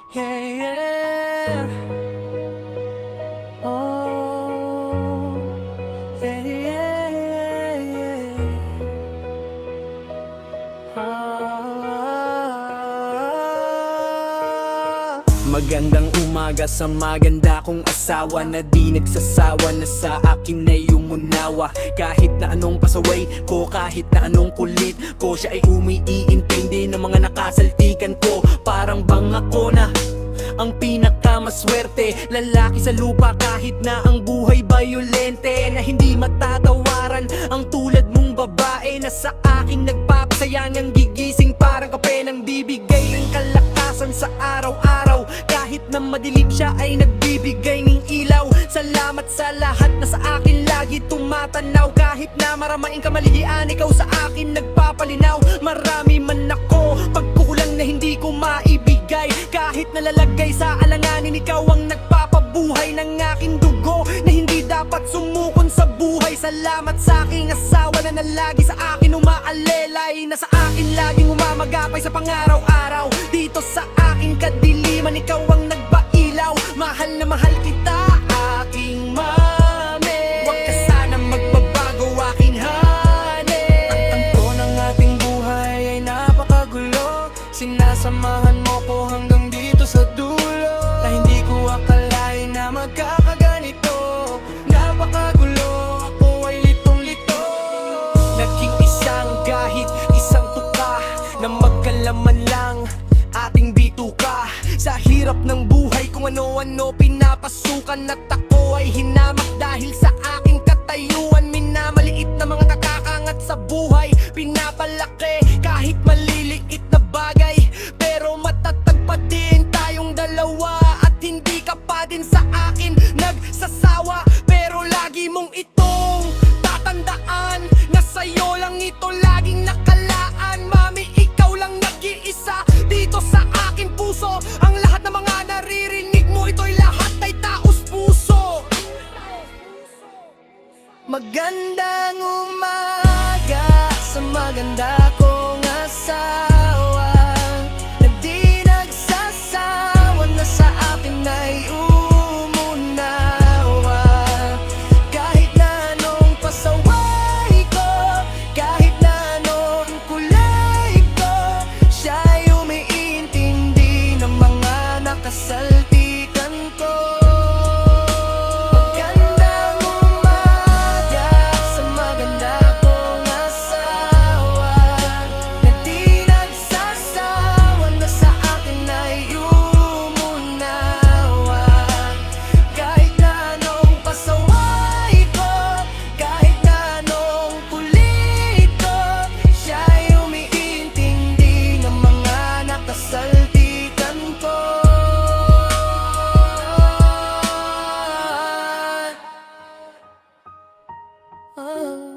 Yeah, yeah. Oh, yeah, yeah, yeah. Magandang umaga sa maganda kong asawa na di nagsasawa na sa akin ay umunawa. Kahit na anong pasaway ko, kahit na anong kulit ko, siya ay umiiintindi ng mga nakasaltikan ko. Parang bang ako na ang pinakamaswerte lalaki sa lupa, kahit na ang buhay bayolente, na hindi matatawaran ang tulad mong babae na sa aking nagpapasaya ng gigising parang kape, nang bibigay ng kalakasan sa araw-araw. Kahit na madilim siya ay nagbibigay ng ilaw. Salamat sa lahat na sa akin lagi tumatanaw. Kahit na maramaing kamalian, ikaw sa akin nagpapalinaw. Marami man ako pagkukulang na hindi ko maibigay, kahit nalalagay sa alanganin, ikaw ang nagpapabuhay ng aking dugo na hindi dapat sumukon sa buhay. Salamat sa aking asawa na lagi sa akin umaalelay, na sa akin laging umamagapay sa pangaraw-araw. Dito sa aking kadiliman, ikaw ang nagpailaw. Mahal na mahal kita, aking mami. Huwag ka sana magbabago, aking honey. Ang tanto ng ating buhay ay napakagulo. Sinasamahan mo ko hanggang dito sa dulo, na hindi ko akalain na magkakaganito. Napakagulo, ako ay litong-lito. Naging isang gahit, isang tuka, na magkalaman lang ating bituka. Sa hirap ng buhay, kung ano-ano pinapasukan, at ako ay hinamak dahil sa aking katayuan. Minamaliit na mga nakakangat sa buhay, pinapalaki kahit maliliit na bagay. Pero matatag pa din tayong dalawa, at hindi ka pa din sa akin nagsasawa. Pero lagi mong itong tatandaan, na sa'yo lang ito laging nakalaan. Mami, ikaw lang nag-iisa dito sa aking puso. Ang lahat ng mga naririnig mo, ito'y lahat ay taos puso. Magandang umaga sa maganda kong asawa, na di nagsasawa na sa akin ay umunawa. Kahit na anong pasaway ko, kahit na anong kulay ko, siya'y umiintindi ng mga nakasaltikan ko. Magandang umaga sa maganda kong asawa, na di nagsasawa na sa akin ay umunawa. Kahit na anong pasaway ko, kahit na anong kulit ko, siya'y umiintindi ng mga nakasaltikan ko. Ah.